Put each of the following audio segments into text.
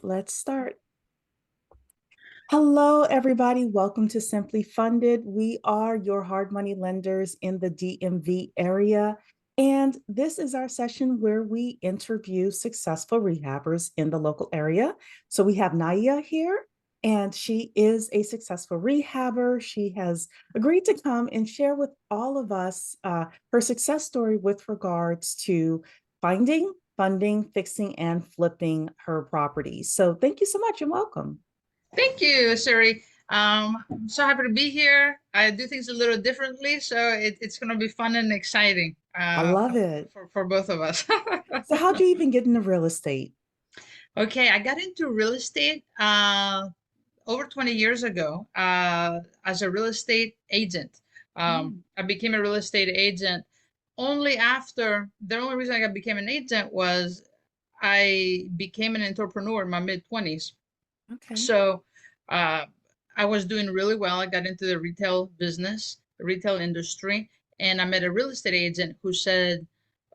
Let's start. Hello, everybody. Welcome to Simply Funded. We are your hard money lenders in the DMV area. And this is our session where we interview successful rehabbers in the local area. So we have Nayia here, and she is a successful rehabber. She has agreed to come and share with all of us her success story with regards to finding, funding, fixing, and flipping her properties. So thank you so much and welcome. Thank you, Siri. I'm so happy to be here. I do things a little differently, so it's going to be fun and exciting I love it. for both of us. So how'd you even get into real estate? Okay, I got into real estate over 20 years ago as a real estate agent. Mm, I became a real estate agent only after the only reason I became an agent was I became an entrepreneur in my mid 20s. okay. So uh, I was doing really well. I got into the retail business, the retail industry, and I met a real estate agent who said,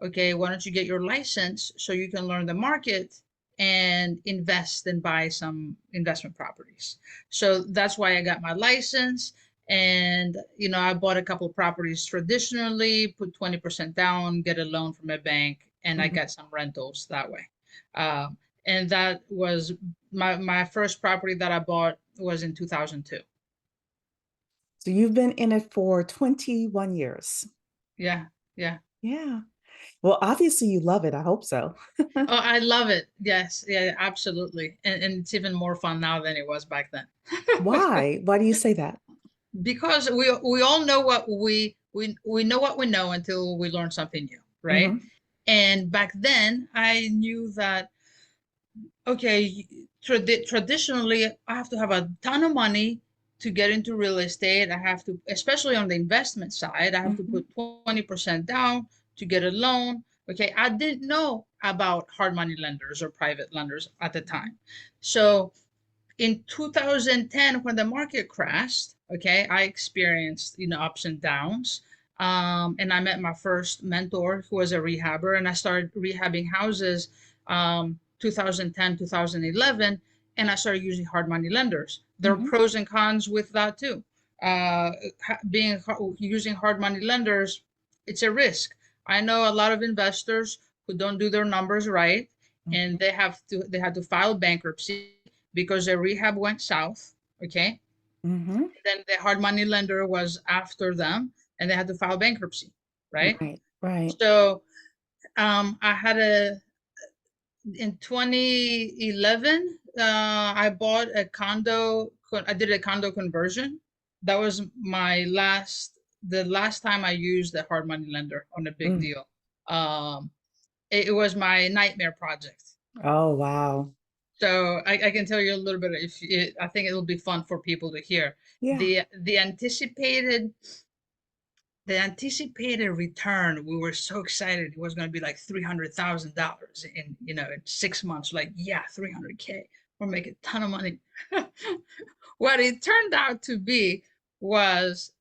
okay, why don't you get your license so you can learn the market and invest and buy some investment properties. So that's why I got my license. And, I bought a couple of properties traditionally, put 20% down, get a loan from a bank, and I Mhm. got some rentals that way. And that was my first property that I bought was in 2002. So you've been in it for 21 years. Yeah, yeah. Yeah. Well, obviously you love it. I hope so. Oh, I love it. Yes, yeah, absolutely. And it's even more fun now than it was back then. Why? Why do you say that? Because we all know what we know what we know until we learn something new, right? Hmm. And back then I knew that okay, traditionally, I have to have a ton of money to get into real estate. I have to, especially on the investment side, I have to Hmm. put 20% down to get a loan. Okay, I didn't know about hard money lenders or private lenders at the time. So in 2010, when the market crashed, okay, I experienced, ups and downs. And I met my first mentor who was a rehabber, and I started rehabbing houses 2010, 2011, and I started using hard money lenders. There are Hmm. pros and cons with that too. Uh, being using hard money lenders, it's a risk. I know a lot of investors who don't do their numbers right, and Hmm. they had to file bankruptcy because the rehab went south. Okay. Hmm. Then the hard money lender was after them and they had to file bankruptcy. Right. Right, right. So I had in 2011, I bought a condo. I did a condo conversion. That was the last time I used a hard money lender on a big Mm. deal. Um, it was my nightmare project. Oh, wow. So I can tell you a little bit I think it'll be fun for people to hear. Yeah. The anticipated return, we were so excited it was going to be like $300,000 in in 6 months. Like, yeah, 300K. We'll make a ton of money. What it turned out to be was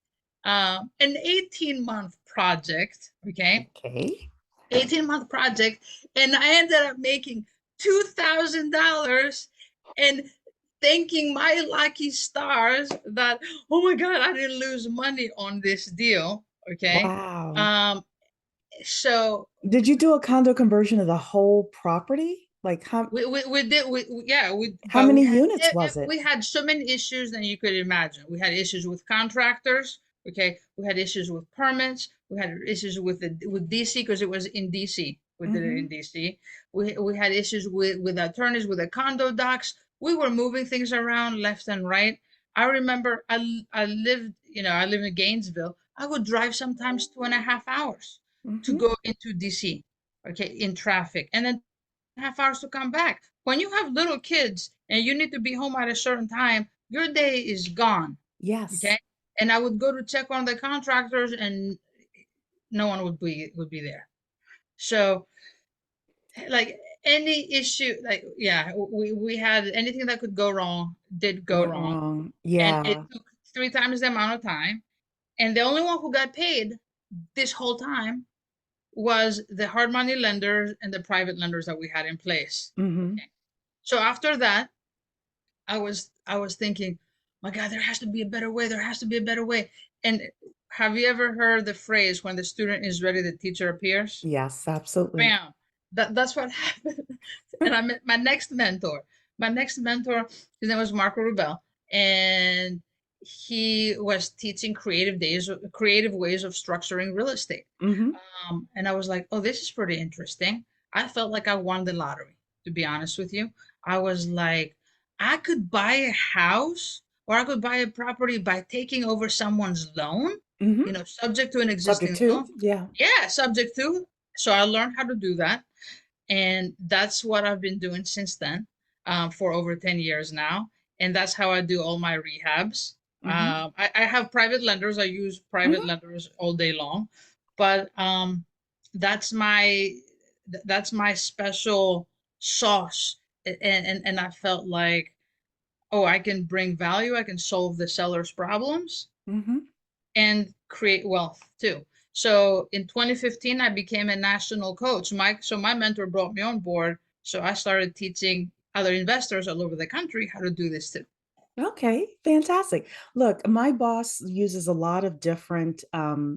an 18-month project. Okay. Okay. 18-month project, and I ended up making $2,000 and thanking my lucky stars that, oh my God, I didn't lose money on this deal. Okay. Wow. Um, so Did you do a condo conversion of the whole property? Like we did, yeah, how but many units was it? we had so many issues than you could imagine. We had issues with contractors. Okay. We had issues with permits. We had issues with DC because it was in DC. We did it in Hmm. DC. We had issues with attorneys, with the condo docs. We were moving things around left and right. I remember I lived, I live in Gainesville. I would drive sometimes 2.5 hours to Hmm. go into DC, okay, in traffic, and then half hours to come back. When you have little kids and you need to be home at a certain time, your day is gone. Yes. Okay. And I would go to check on the contractors and no one would be there. So like any issue, like yeah, we had anything that could go wrong did go Went wrong. wrong. And it Yeah. took 3 times the amount of time. And the only one who got paid this whole time was the hard money lenders and the private lenders that we had in place. Hmm. Okay. So after that, I was thinking, my God, there has to be a better way. There has to be a better way. And have you ever heard the phrase, when the student is ready, the teacher appears? Yes, absolutely. Bam. That's what happened. And I met my next mentor. My next mentor, his name was Marco Rubel, and he was teaching creative ways of structuring real estate. Mhm, And I was like, oh, this is pretty interesting. I felt like I won the lottery, to be honest with you. I was like, I could buy a house or I could buy a property by taking over someone's loan, mhm. subject to an Subject existing to, loan. yeah. Yeah, subject to. So I learned how to do that. And that's what I've been doing since then, for over 10 years now. And that's how I do all my rehabs. Mhm, I have private lenders. I use private mhm, lenders all day long, but that's my that's my special sauce. And I felt like, oh, I can bring value. I can solve the seller's problems mhm. and create wealth too. So in 2015, I became a national coach. My mentor brought me on board. So I started teaching other investors all over the country how to do this too. Okay, fantastic. Look, my boss uses a lot of different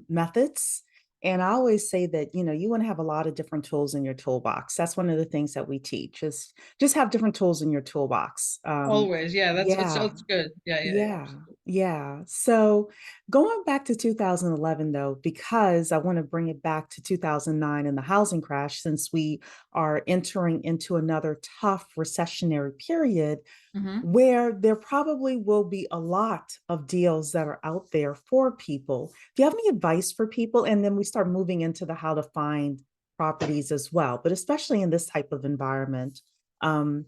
methods. And I always say that, you want to have a lot of different tools in your toolbox. That's one of the things that we teach is just have different tools in your toolbox. Always, yeah, Yeah, it's good. Yeah, yeah, yeah, yeah, absolutely. yeah. So going back to 2011, though, because I want to bring it back to 2009 and the housing crash, since we are entering into another tough recessionary period Hmm. where there probably will be a lot of deals that are out there for people. Do you have any advice for people? And then we start moving into the how to find properties as well, but especially in this type of environment, um,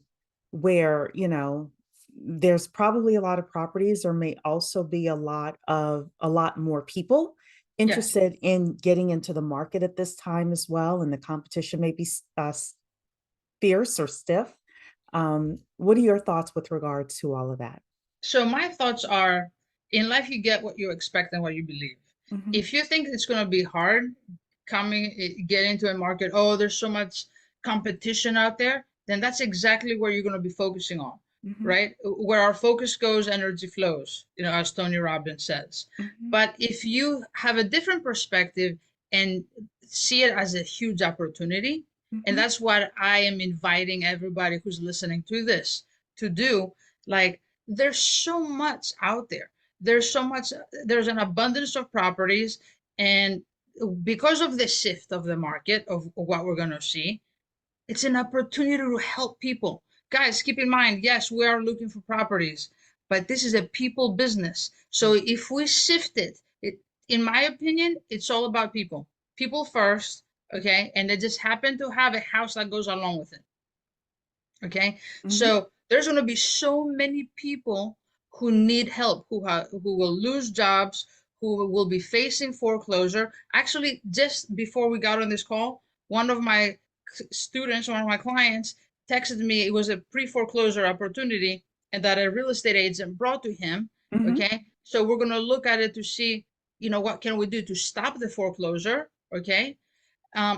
where, there's probably a lot of properties. There may also be a lot more people Yes. interested in getting into the market at this time as well, and the competition may be fierce or stiff. What are your thoughts with regards to all of that? So my thoughts are, in life you get what you expect and what you believe. Mhm, If you think it's going to be hard get into a market, oh, there's so much competition out there, then that's exactly where you're going to be focusing on, mhm, right? Where our focus goes, energy flows, as Tony Robbins says. mhm, But if you have a different perspective and see it as a huge opportunity, and mhm, that's what I am inviting everybody who's listening to this to do, like, there's so much out there. There's so much, there's an abundance of properties. And because of the shift of the market of what we're going to see, it's an opportunity to help people. Guys, keep in mind, yes, we are looking for properties, but this is a people business. So if we shift it, in my opinion, it's all about people. People first, okay? And they just happen to have a house that goes along with it. Okay, mhm, so there's going to be so many people who need help, who will lose jobs, who will be facing foreclosure. Actually, just before we got on this call, one of my students, one of my clients, texted me. It was a pre-foreclosure opportunity, and that a real estate agent brought to him. mhm, Okay, so we're going to look at it to see, what can we do to stop the foreclosure. Okay,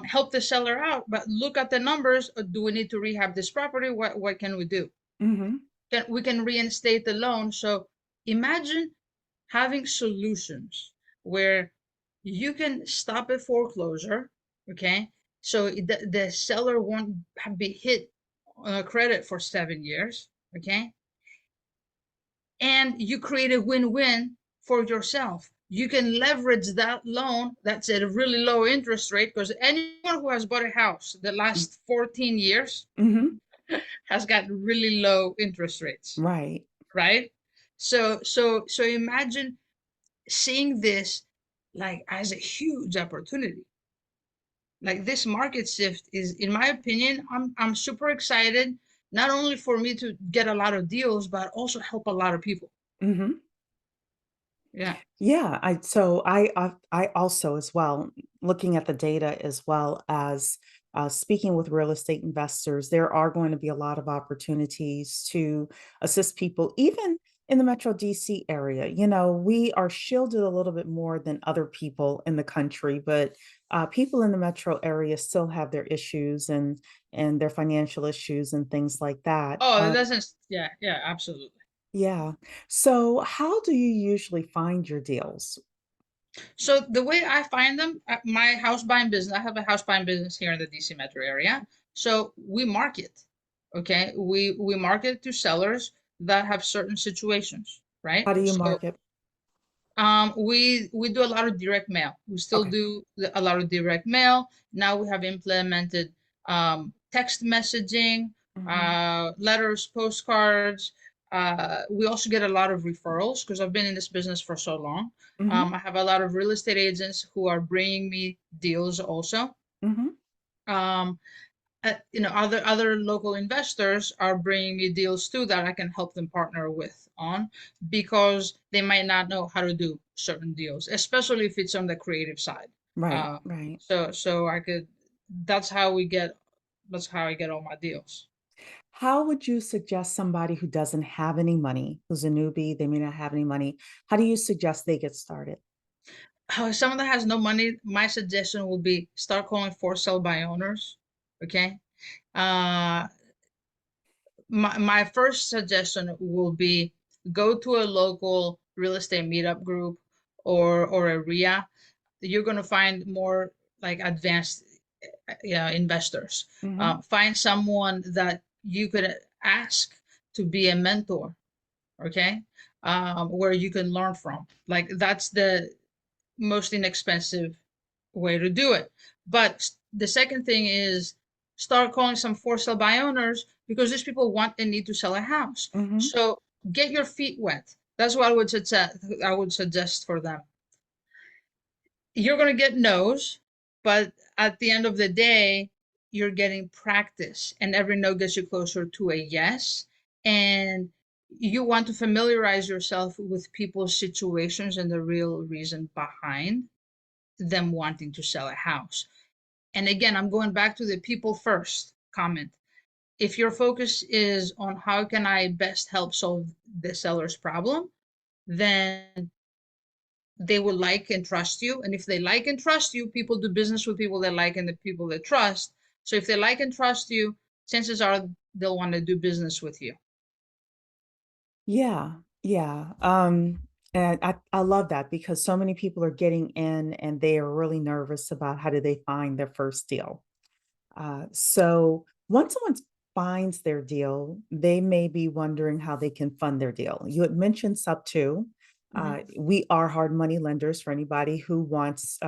help the seller out, but look at the numbers. Do we need to rehab this property? What can we do? mhm, We can reinstate the loan. So imagine having solutions where you can stop a foreclosure, okay? So the seller won't be hit on a credit for 7 years, okay? And you create a win-win for yourself. You can leverage that loan that's at a really low interest rate, because anyone who has bought a house the last 14 years mhm. has got really low interest rates, Right. right? So imagine seeing this like as a huge opportunity. Like, this market shift is, in my opinion, I'm super excited, not only for me to get a lot of deals, but also help a lot of people. Mhm. Yeah. Yeah, I also as well, looking at the data as well as speaking with real estate investors, there are going to be a lot of opportunities to assist people, even In the Metro DC area, we are shielded a little bit more than other people in the country, but people in the metro area still have their issues and their financial issues and things like that. Oh, it doesn't. Yeah, yeah, absolutely. Yeah. So, how do you usually find your deals? So the way I find them, my house buying business, I have a house buying business here in the DC metro area. So we market, okay? We market to sellers that have certain situations, right? How do you So market? we do a lot of direct mail. We still Okay. do a lot of direct mail. Now we have implemented text messaging, Hmm. letters, postcards. We also get a lot of referrals because I've been in this business for so long. Hmm. I have a lot of real estate agents who are bringing me deals also. Hmm. Um, other local investors are bringing me deals too that I can help them partner with on because they might not know how to do certain deals, especially if it's on the creative side. Right, Uh, right. so I could. That's how we get. That's how I get all my deals. How would you suggest somebody who doesn't have any money, who's a newbie, they may not have any money, how do you suggest they get started? If someone that has no money, my suggestion will be start calling for sale by owners. Okay. Uh, my first suggestion will be go to a local real estate meetup group or a RIA. You're going to find more like advanced investors. Hmm. Find someone that you could ask to be a mentor, okay? Where you can learn from. Like that's the most inexpensive way to do it. But the second thing is start calling some for sale by owners because these people want and need to sell a house. Hmm. So get your feet wet. That's what I would suggest for them. You're going to get no's, but at the end of the day, you're getting practice, and every no gets you closer to a yes. And you want to familiarize yourself with people's situations and the real reason behind them wanting to sell a house. And again, I'm going back to the people first comment. If your focus is on how can I best help solve the seller's problem, then they will like and trust you. And if they like and trust you, people do business with people they like and the people they trust. So if they like and trust you, chances are they'll want to do business with you. Yeah, yeah. And I love that because so many people are getting in and they are really nervous about how do they find their first deal. So once someone finds their deal, they may be wondering how they can fund their deal. You had mentioned sub two. Mhm. We are hard money lenders for anybody who wants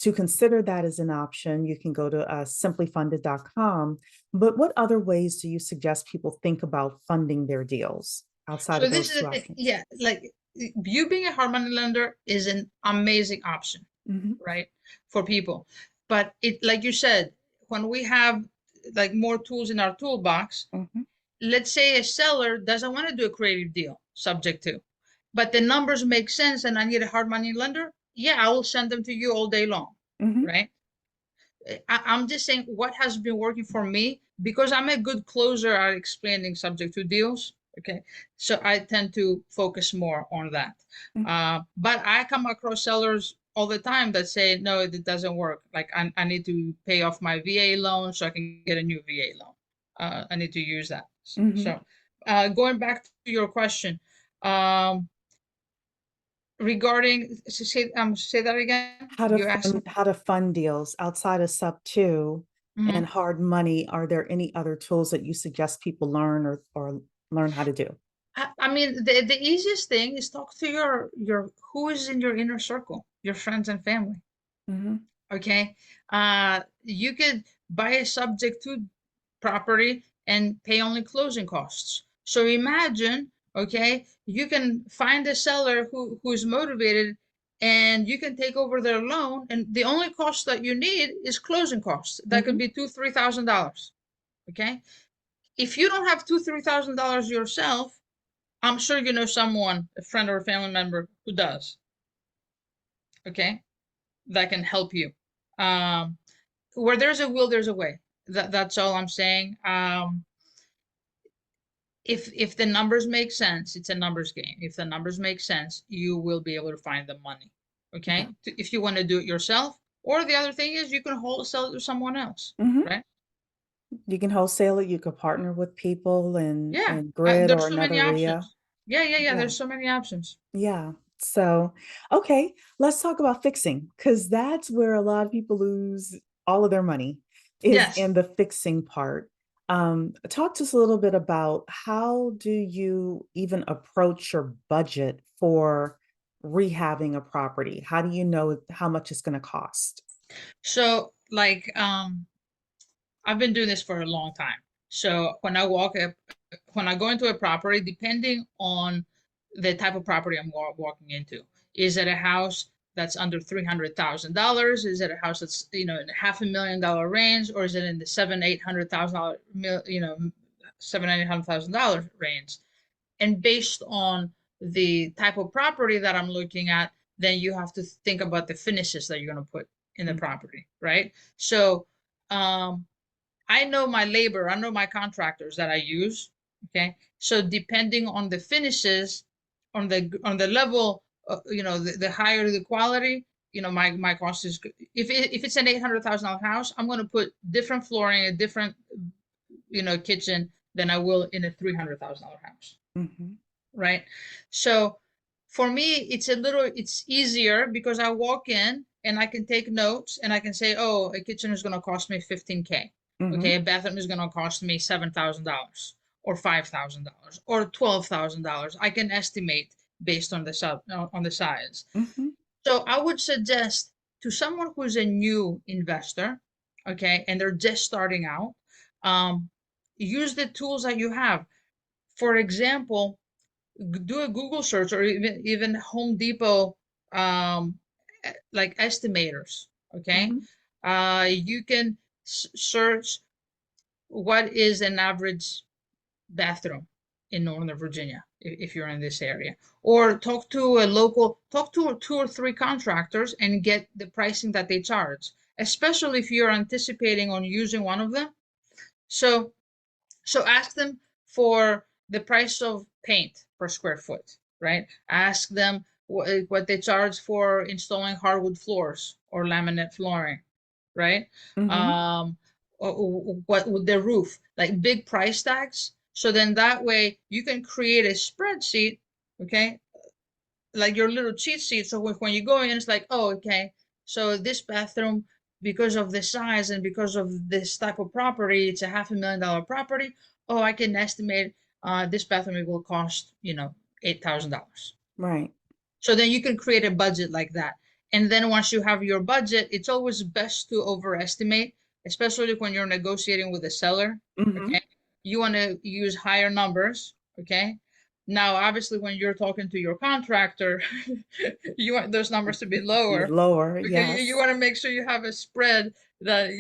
to consider that as an option. You can go to simplyfunded.com. But what other ways do you suggest people think about funding their deals outside So of this those is the two thing. options? Yeah, like you being a hard money lender is an amazing option, Hmm. right, for people. But it, like you said, when we have like more tools in our toolbox, Hmm. let's say a seller doesn't want to do a creative deal, subject to, but the numbers make sense and I need a hard money lender. Yeah, I will send them to you all day long, Hmm. right? I'm just saying what has been working for me because I'm a good closer at explaining subject to deals. Okay, so I tend to focus more on that. But I come across sellers all the time that say, no, it doesn't work. Like I need to pay off my VA loan so I can get a new VA loan. I need to use that. Hmm. So, going back to your question, um, regarding say that again. You asked. How to fund deals outside of sub two and Mhm. hard money. Are there any other tools that you suggest people learn or learn how to do? I mean, the easiest thing is talk to your who is in your inner circle, your friends and family. Hmm. Okay, you could buy a subject to property and pay only closing costs. So imagine, okay, you can find a seller who is motivated, and you can take over their loan, and the only cost that you need is closing costs. That could Hmm. be $2,000-$3,000. Okay, if you don't have $2,000-$3,000 yourself, I'm sure you know someone, a friend or a family member who does, okay, that can help you. Um, where there's a will, there's a way. That's all I'm saying. if the numbers make sense, it's a numbers game. If the numbers make sense, you will be able to find the money. Yeah. Okay. If you want to do it yourself, or the other thing is you can wholesale it to someone else, Hmm. right? You can wholesale it. You could partner with people Yeah. and grid or There's so many another RIA. options. Yeah. Yeah. There's so many options. Yeah. So, okay, let's talk about fixing because that's where a lot of people lose all of their money is Yes. in the fixing part. Talk to us a little bit about how do you even approach your budget for rehabbing a property? How do you know how much it's going to cost? So like I've been doing this for a long time. So when I go into a property, depending on the type of property I'm walking into, is it a house that's under $300,000? Is it a house that's, in $500,000 range, or is it in the $700,000, $800,000, $700,000, $800,000 range? And based on the type of property that I'm looking at, then you have to think about the finishes that you're going to put in the Mhm. property, right? So, um, I know my labor, I know my contractors that I use. Okay. So depending on the finishes, on the level, the higher the quality, my cost is if it's an $800,000 house, I'm going to put different flooring, a different, kitchen than I will in a $300,000 house, Mhm. right? So for me, it's easier because I walk in and I can take notes and I can say, oh, a kitchen is going to cost me 15K. Okay, Mhm. a bathroom is going to cost me $7,000 or $5,000 or $12,000. I can estimate based on the size. Mhm. So I would suggest to someone who's a new investor, okay, and they're just starting out, um, use the tools that you have. For example, do a Google search or even Home Depot, like estimators. Okay, Mhm. you can search what is an average bathroom in Northern Virginia if you're in this area, or talk to two or three contractors and get the pricing that they charge, especially if you're anticipating on using one of them. So so ask them for the price of paint per square foot, right? Ask them what they charge for installing hardwood floors or laminate flooring, right? Mhm. What with the roof, like big price tags. So then that way you can create a spreadsheet, okay, like your little cheat sheet. So when you go in, it's like, oh, okay, so this bathroom, because of the size and because of this type of property, it's a $500,000 property. Oh, I can estimate this bathroom it will cost, $8,000. Right. So then you can create a budget like that. And then once you have your budget, it's always best to overestimate, especially when you're negotiating with a seller. Okay. Mhm. You want to use higher numbers. Okay. Now, obviously, when you're talking to your contractor, you want those numbers to be Be lower. lower, Okay. You yes. want to make sure you have a spread that,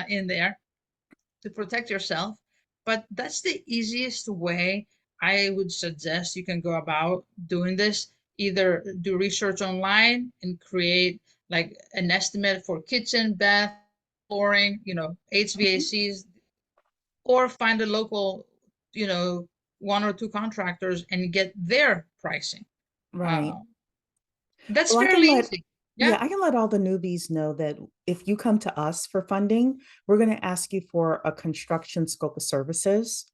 in there to protect yourself. But that's the easiest way I would suggest you can go about doing this. Either do research online and create like an estimate for kitchen, bath, flooring, Mhm. HVACs, or find a local, you know, one or two contractors and get their pricing. Right. Uh, that's Well, I can fairly let easy. yeah, Yeah. I can let all the newbies know that if you come to us for funding, we're going to ask you for a construction scope of services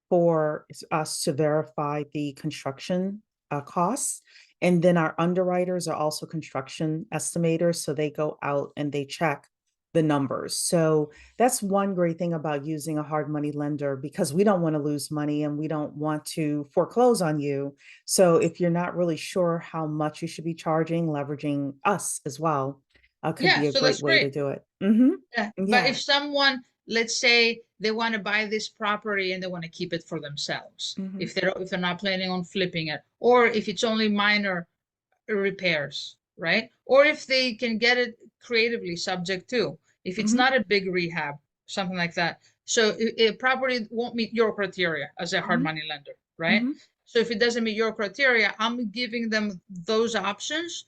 for us to verify the construction costs. And then our underwriters are also construction estimators, so they go out and they check the numbers. So that's one great thing about using a hard money lender because we don't want to lose money and we don't want to foreclose on you. So if you're not really sure how much you should be charging, leveraging us as well, could Yeah. be a So great that's way great. to do it. Hmm. Yeah, but Yeah. if someone, let's say they want to buy this property and they want to keep it for themselves, Hmm. if they're not planning on flipping it, or if it's only minor repairs, right? Or if they can get it creatively subject to, if it's Hmm. not a big rehab, something like that. So a property won't meet your criteria as a hard Hmm. money lender, right? Hmm. So if it doesn't meet your criteria, I'm giving them those options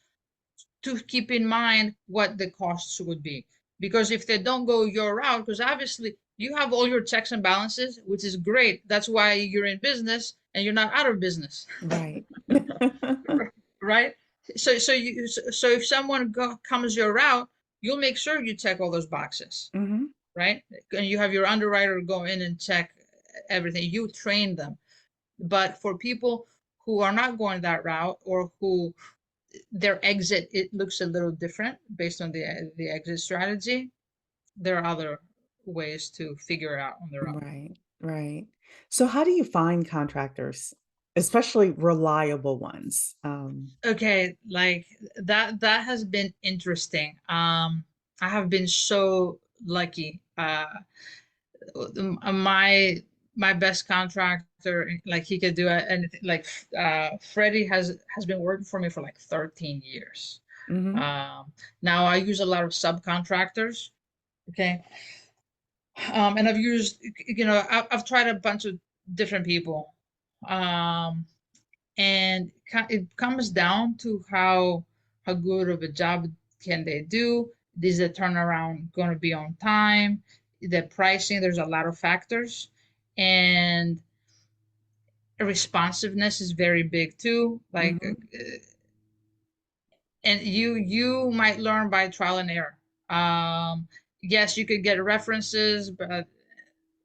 to keep in mind what the costs would be. Because if they don't go your route, because obviously you have all your checks and balances, which is great. That's why you're in business and you're not out of business, Right. right? So if someone comes your route, you'll make sure you check all those boxes, Hmm. right? And you have your underwriter go in and check everything. You train them. But for people who are not going that route, or who their exit, it looks a little different based on the exit strategy, there are other ways to figure it out on their own. Right, right. So how do you find contractors, especially reliable ones? Okay, like that has been interesting. I have been so lucky. My best contractor, like he could do anything. Like Freddie has been working for me for like 13 years. Hmm. Now I use a lot of subcontractors. Okay. And I've used, I've tried a bunch of different people. Um, and it comes down to how good of a job can they do. Is the turnaround going to be on time? The pricing, there's a lot of factors, and responsiveness is very big too. Like, Hmm. and you might learn by trial and error. Yes, you could get references, but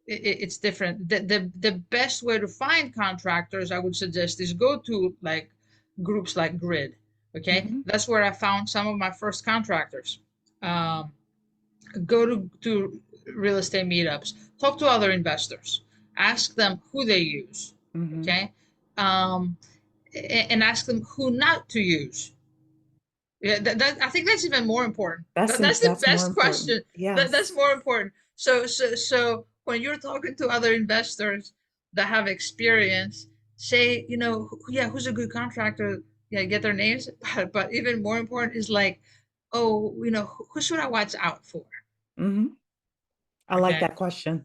it's different. The best way to find contractors, I would suggest, is go to like groups like Grid. Okay, Hmm. that's where I found some of my first contractors. Um, Go to real estate meetups, talk to other investors, ask them who they use. Hmm. Okay, um, and ask them who not to use. Yeah, I think that's even more important. That's the That's more best important. question. That's Yes. more important. So when you're talking to other investors that have experience, say, yeah, who's a good contractor? Yeah, get their names. But even more important is like, oh, who should I watch out for? Hmm. I like Okay. that question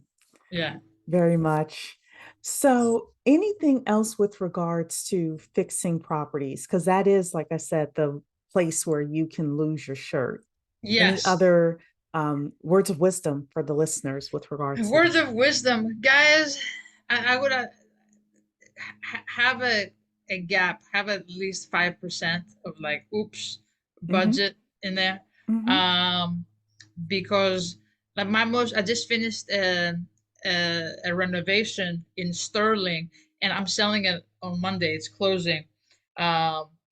Yeah. very much. So, anything else with regards to fixing properties? Because that is, like I said, the place where you can lose your shirt. Any Yes. other words of wisdom for the listeners with regards to Words that? of wisdom, guys. I would have a gap, have at least 5% of like oops Hmm. budget in there. Hmm. Um, because like I just finished a renovation in Sterling, and I'm selling it on Monday. It's closing.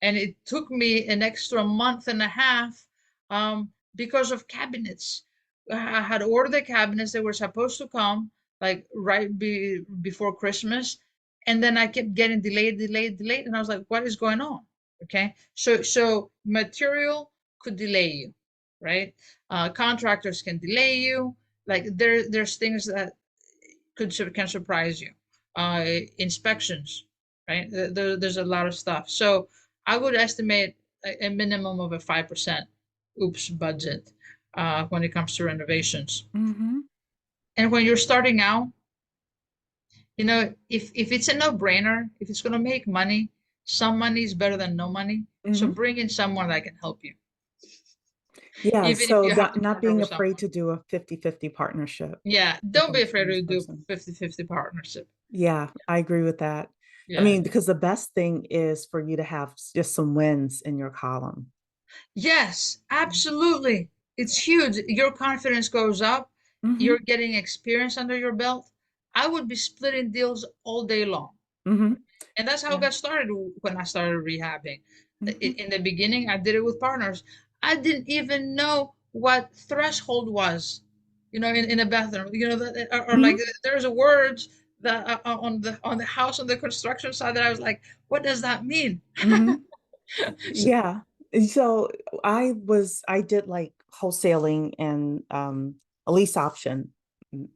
And it took me an extra month and a half because of cabinets. I had ordered the cabinets. They were supposed to come like before Christmas, and then I kept getting delayed, delayed, delayed, and I was like, "What is going on?" Okay, so material could delay you, right? Contractors can delay you. Like there's things that can surprise you. Inspections, right? There's a lot of stuff. So I would estimate a minimum of a 5% oops budget when it comes to renovations. Hmm. And when you're starting out, if it's a no-brainer, if it's going to make money, some money is better than no money. So Hmm. bring in someone that can help you, Yeah, even if so you have to not partner being with afraid someone. to do a 50-50 partnership Yeah, with don't an be afraid to experienced do person. 50-50 partnership. Yeah, I agree with that. I Yeah. mean, because the best thing is for you to have just some wins in your column. Yes, absolutely. It's huge. Your confidence goes up. Hmm. You're getting experience under your belt. I would be splitting deals all day long. Hmm. And that's how I Yeah. got started when I started rehabbing. Hmm. In the beginning, I did it with partners. I didn't even know what threshold was, in a bathroom. Or like Hmm. there's a words that on the house on the construction side that I was like, what does that mean? Hmm. Yeah. And so I did like wholesaling and a lease option, mm,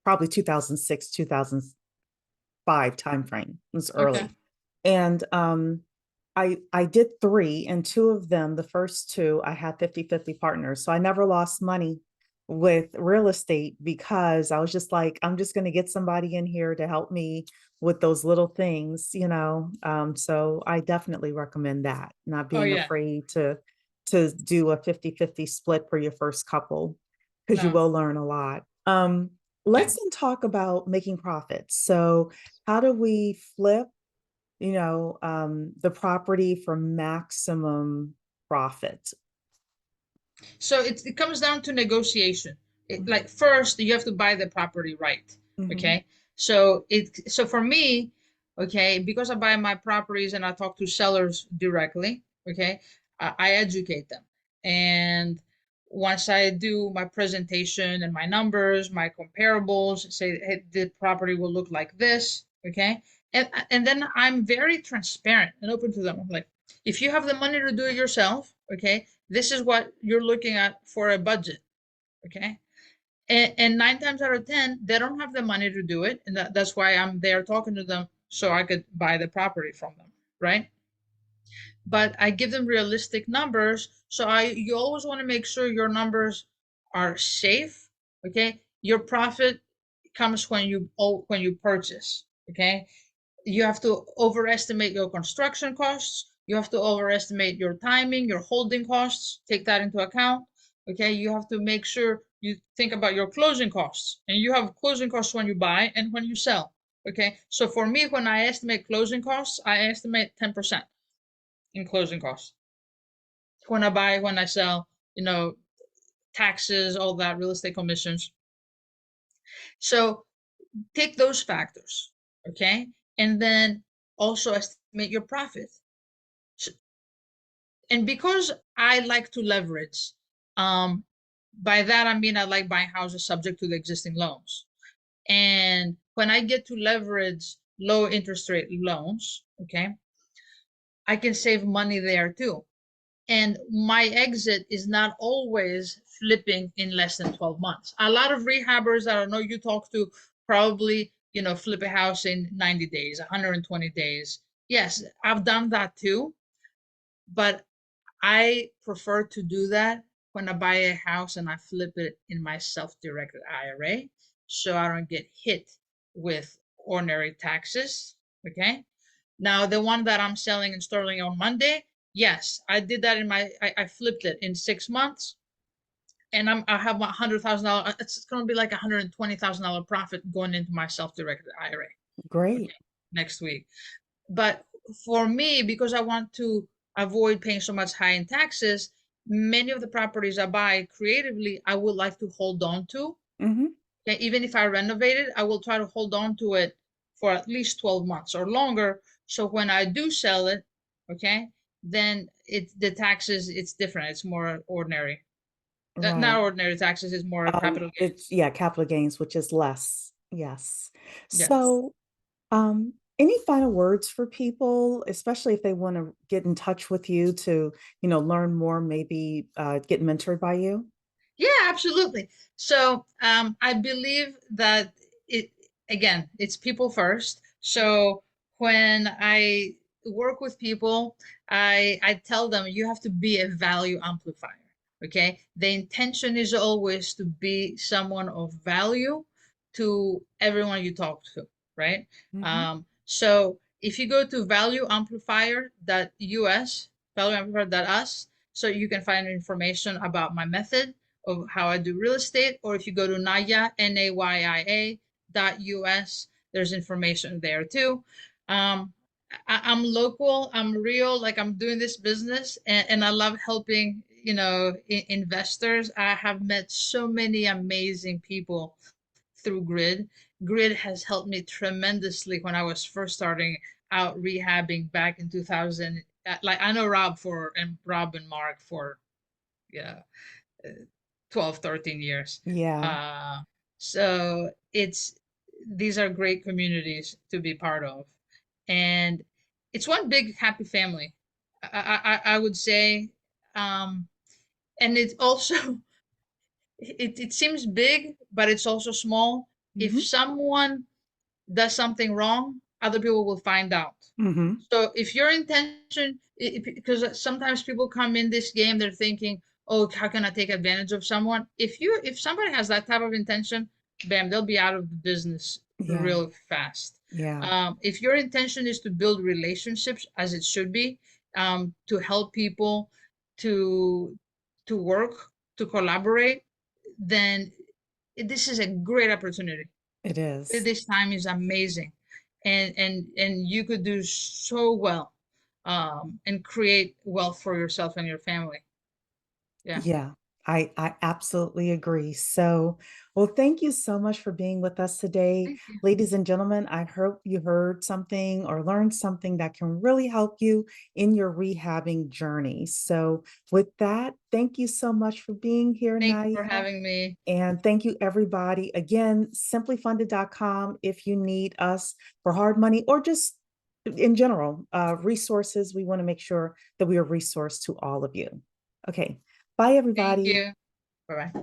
probably 2006, 2005 timeframe. It was Okay. early. And I did three, and two of them, the first two, I had 50-50 partners. So I never lost money with real estate because I was just like, I'm just going to get somebody in here to help me with those little things. So I definitely recommend that, not Oh being yeah. afraid to do a 50-50 split for your first couple because you No. will learn a lot. Okay. let's then talk about making profits. So, how do we flip, the property for maximum profit? So it comes down to negotiation. Mhm, Like first, you have to buy the property right. mhm, Okay. So for me, okay, because I buy my properties and I talk to sellers directly, okay, I educate them. And once I do my presentation and my numbers, my comparables, say, hey, the property will look like this, okay? And then I'm very transparent and open to them. I'm like, if you have the money to do it yourself, okay, this is what you're looking at for a budget, okay? And 9 times out of 10, they don't have the money to do it. And that's why I'm there talking to them so I could buy the property from them, right? But I give them realistic numbers. So you always want to make sure your numbers are safe, okay? Your profit comes when you purchase, okay? You have to overestimate your construction costs. You have to overestimate your timing, your holding costs. Take that into account. Okay. You have to make sure you think about your closing costs. And you have closing costs when you buy and when you sell. Okay. So for me, when I estimate closing costs, I estimate 10% in closing costs. When I buy, when I sell, you know, taxes, all that, real estate commissions. So take those factors. Okay. And then also estimate your profit. So, and because I like to leverage, um, by that I mean I like buying houses subject to the existing loans. And when I get to leverage low interest rate loans, okay, I can save money there too. And my exit is not always flipping in less than 12 months. A lot of rehabbers that I know you talk to probably, flip a house in 90 days, 120 days. Yes, I've done that too, but I prefer to do that when I buy a house and I flip it in my self-directed IRA so I don't get hit with ordinary taxes. Okay. Now, the one that I'm selling in Sterling on Monday, yes, I did that I flipped it in 6 months and I have my $100,000. It's going to be like $120,000 profit going into my self-directed IRA. great. Okay. Next week. But for me, because I want to avoid paying so much high in taxes, many of the properties I buy creatively, I would like to hold on to. Mhm. Okay, even if I renovate it, I will try to hold on to it for at least 12 months or longer. So when I do sell it, okay, then the taxes, it's different. It's more ordinary. Not Right. ordinary taxes, it's more capital It's gains. yeah, capital gains, which is less. Yes. Yes. So, any final words for people, especially if they want to get in touch with you to, learn more, maybe get mentored by you? Yeah, absolutely. So I believe that it again, it's people first. So when I work with people, I tell them you have to be a value amplifier. Okay, the intention is always to be someone of value to everyone you talk to, right? Hmm. So if you go to valueamplifier.us, valueamplifier.us, so you can find information about my method of how I do real estate, or if you go to Nayia, Nayia .us, there's information there too. Um, I'm local, I'm real, like I'm doing this business and I love helping, investors. I have met so many amazing people through Grid. Grid has helped me tremendously when I was first starting out rehabbing back in 2000. Like I know Rob and Mark for, yeah, 12, 13 years. Yeah. Uh, so these are great communities to be part of. And it's one big happy family. I would say. Um, and it's also, it seems big, but it's also small. If Hmm. someone does something wrong, other people will find out. Hmm. So if your intention, because sometimes people come in this game, they're thinking, "Oh, how can I take advantage of someone?" If somebody has that type of intention, bam, they'll be out of the business Yeah. real fast. Yeah. If your intention is to build relationships, as it should be, to help people, to work, to collaborate, then this is a great opportunity. It is. This time is amazing, and you could do so well, and create wealth for yourself and your family. Yeah. Yeah, I absolutely agree. So, well, thank you so much for being with us today. Thank you. Ladies and gentlemen, I hope you heard something or learned something that can really help you in your rehabbing journey. So, with that, thank you so much for being here, Thank you Naya. for having me. And thank you, everybody. Again, simplyfunded.com if you need us for hard money or just in general, resources. We want to make sure that we are resourced to all of you. Okay. Bye, Thank everybody. you. Bye bye.